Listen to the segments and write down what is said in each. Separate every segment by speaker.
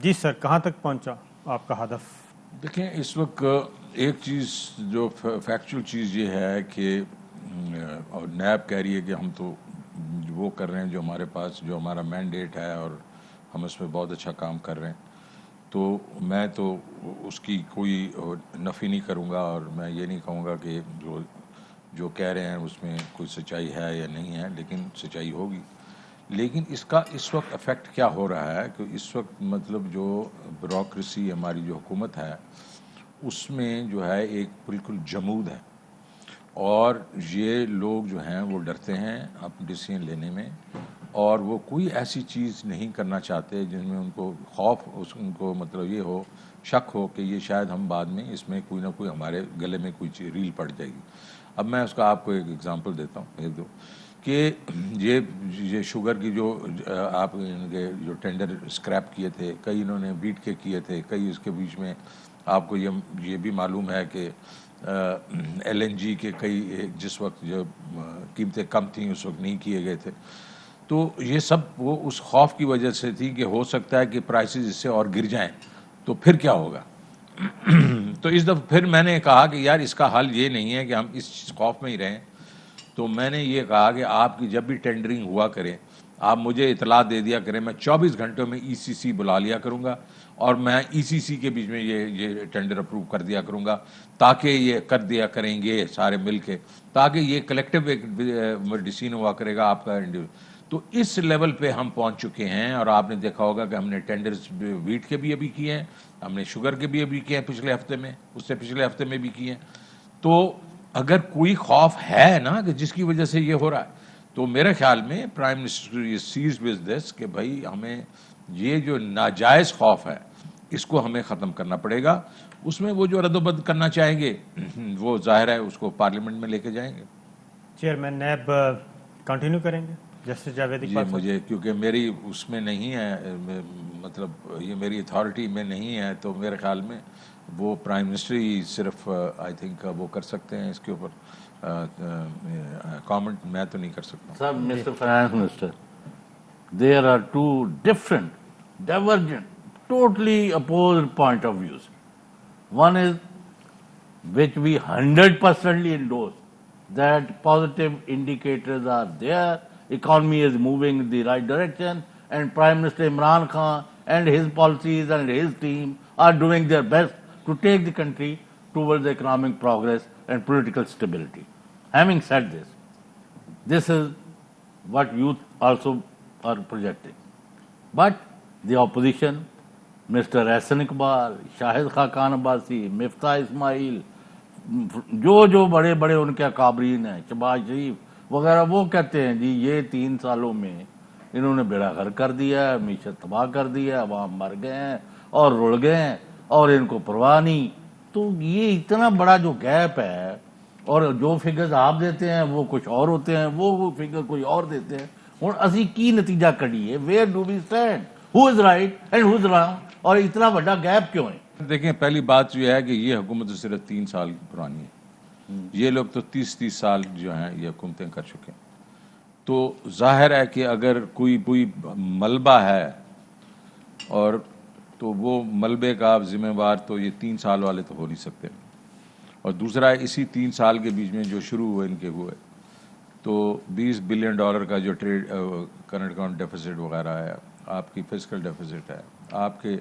Speaker 1: جی سر، کہاں تک پہنچا آپ کا ہدف؟
Speaker 2: دیکھیں اس وقت ایک چیز جو فیکچول چیز یہ ہے کہ اور نیب کہہ رہی ہے کہ ہم تو وہ کر رہے ہیں جو ہمارے پاس جو ہمارا مینڈیٹ ہے اور ہم اس میں بہت اچھا کام کر رہے ہیں، تو میں تو اس کی کوئی نفی نہیں کروں گا، اور میں یہ نہیں کہوں گا کہ جو کہہ رہے ہیں اس میں کوئی سچائی ہے یا نہیں ہے، لیکن سچائی ہوگی۔ لیکن اس کا اس وقت افیکٹ کیا ہو رہا ہے کہ اس وقت مطلب جو بیوروکریسی ہماری جو حکومت ہے اس میں جو ہے ایک بالکل جمود ہے، اور یہ لوگ جو ہیں وہ ڈرتے ہیں اپنے ڈیسیژن لینے میں، اور وہ کوئی ایسی چیز نہیں کرنا چاہتے جن میں ان کو خوف ان کو مطلب یہ ہو، شک ہو کہ یہ شاید ہم بعد میں اس میں کوئی نہ کوئی ہمارے گلے میں کوئی چیز ریل پڑ جائے گی۔ اب میں اس کا آپ کو ایک ایگزامپل دیتا ہوں، ایک دو، کہ یہ شوگر کی جو آپ ان کے جو ٹینڈر اسکریپ کیے تھے، کئی انہوں نے بیٹ کے کیے تھے، کئی اس کے بیچ میں آپ کو یہ بھی معلوم ہے کہ ایل این جی کے کئی جس وقت جو قیمتیں کم تھیں اس وقت نہیں کیے گئے تھے، تو یہ سب وہ اس خوف کی وجہ سے تھی کہ ہو سکتا ہے کہ پرائسز اس سے اور گر جائیں تو پھر کیا ہوگا۔ تو اس دفعہ پھر میں نے کہا کہ یار اس کا حل یہ نہیں ہے کہ ہم اس خوف میں ہی رہیں، تو میں نے یہ کہا کہ آپ کی جب بھی ٹینڈرنگ ہوا کرے آپ مجھے اطلاع دے دیا کریں، میں 24 گھنٹوں میں ای سی سی بلا لیا کروں گا، اور میں ای سی سی کے بیچ میں یہ ٹینڈر اپروو کر دیا کروں گا، تاکہ یہ کر دیا کریں گے سارے مل کے، تاکہ یہ کلیکٹیو ایک ڈیسیژن ہوا کرے گا آپ کا۔ تو اس لیول پہ ہم پہنچ چکے ہیں، اور آپ نے دیکھا ہوگا کہ ہم نے ٹینڈرز ویٹ کے بھی ابھی کیے ہیں، ہم نے شوگر کے بھی ابھی کیے ہیں پچھلے ہفتے میں، اس سے پچھلے ہفتے میں بھی کیے ہیں۔ تو اگر کوئی خوف ہے نا کہ جس کی وجہ سے یہ ہو رہا ہے، تو میرے خیال میں پرائم منسٹر یہ سیز ود دس کہ بھائی ہمیں یہ جو ناجائز خوف ہے اس کو ہمیں ختم کرنا پڑے گا۔ اس میں وہ جو رد و بدل کرنا چاہیں گے وہ ظاہر ہے اس کو پارلیمنٹ میں لے کے جائیں گے۔
Speaker 1: چیئرمین نیب کنٹینیو کریں گے جسٹس جاوید
Speaker 2: یہ
Speaker 1: اقبال صاحب؟
Speaker 2: مجھے کیونکہ میری اس میں نہیں ہے، مطلب یہ میری اتھارٹی میں نہیں ہے، تو میرے خیال میں وہ پرائم منسٹر ہی صرف آئی تھنک وہ کر سکتے ہیں اس کے اوپر کامنٹ، میں تو نہیں کر سکتا ہوں۔
Speaker 3: Sir, Mr. Finance Minister, there are two different, divergent, totally opposed point of views. One is, which we 100% endorse, that positive indicators are there, economy is moving in the right direction, and Prime Minister Imran Khan and his policies and his team are doing their best to take the country towards economic progress and political stability. Having said this, this is what youth also are projecting. But the opposition, Mr. Ahsan Iqbal, Shahid Khaqan Abbasi, Miftah Ismail, جو بڑے بڑے ان کے اکابرین ہیں، شہباز شریف وغیرہ، وہ کہتے ہیں جی یہ 3 سالوں میں انہوں نے بیڑا غرق کر دیا ہے، معیشت تباہ کر دی ہے، عوام مر گئے ہیں اور رڑ گئے ہیں اور ان کو پرواہ نہیں۔ تو یہ اتنا بڑا جو گیپ ہے، اور جو فگرز آپ دیتے ہیں وہ کچھ اور ہوتے ہیں، وہ فگر کوئی اور دیتے ہیں۔ ہوں اسی کی نتیجہ کڈیے، where do we stand, who is right and who is wrong, اور اتنا بڑا گیپ کیوں ہے؟
Speaker 2: دیکھیں پہلی بات یہ ہے کہ یہ حکومت صرف 3 سال پرانی ہے، یہ لوگ تو 30 سال جو ہیں یہ حکومتیں کر چکے ہیں۔ تو ظاہر ہے کہ اگر کوئی ملبہ ہے اور تو وہ ملبے کا آپ ذمہ وار تو یہ 3 سال والے تو ہو نہیں سکتے۔ اور دوسرا اسی 3 سال کے بیچ میں جو شروع ہوئے ان کے ہوئے تو $20 بلین کا جو ٹریڈ کرنٹ اکاؤنٹ ڈیفیسٹ وغیرہ ہے، آپ کی فسکل ڈیفیسٹ ہے، آپ کے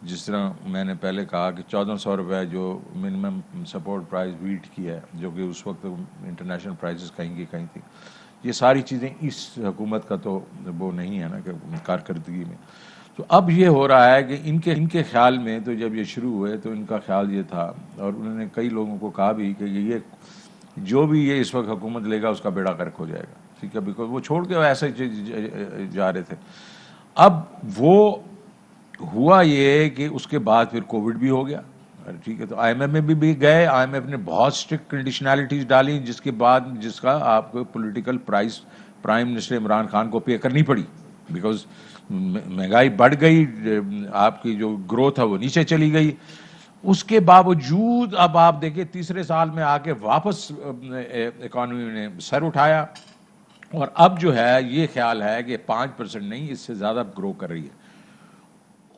Speaker 2: جس طرح میں نے پہلے کہا کہ 1400 روپے جو منیمم سپورٹ پرائز ویٹ کی ہے، جو کہ اس وقت انٹرنیشنل پرائزز کہیں تھیں، یہ ساری چیزیں اس حکومت کا تو وہ نہیں ہے نا کہ کارکردگی میں۔ تو اب یہ ہو رہا ہے کہ ان کے خیال میں تو جب یہ شروع ہوئے تو ان کا خیال یہ تھا، اور انہوں نے کئی لوگوں کو کہا بھی کہ یہ جو بھی یہ اس وقت حکومت لے گا اس کا بیڑا غرق ہو جائے گا، ٹھیک ہے، بیکاز وہ چھوڑ کے ایسے جا رہے تھے۔ اب وہ ہوا یہ کہ اس کے بعد پھر کووڈ بھی ہو گیا، ٹھیک ہے، تو آئی ایم ایف میں بھی گئے، آئی ایم ایف نے بہت اسٹرکٹ کنڈیشنالٹیز ڈالی، جس کے بعد جس کا آپ کو political prize prime minister Imran Khan کو پے کرنی پڑی، بیکاز مہنگائی بڑھ گئی، آپ کی جو گروتھ ہے وہ نیچے چلی گئی۔ اس کے باوجود اب آپ دیکھیں تیسرے سال میں آ کے واپس اکانومی نے سر اٹھایا، اور اب جو ہے یہ خیال ہے کہ 5% نہیں، اس سے زیادہ گرو کر رہی ہے۔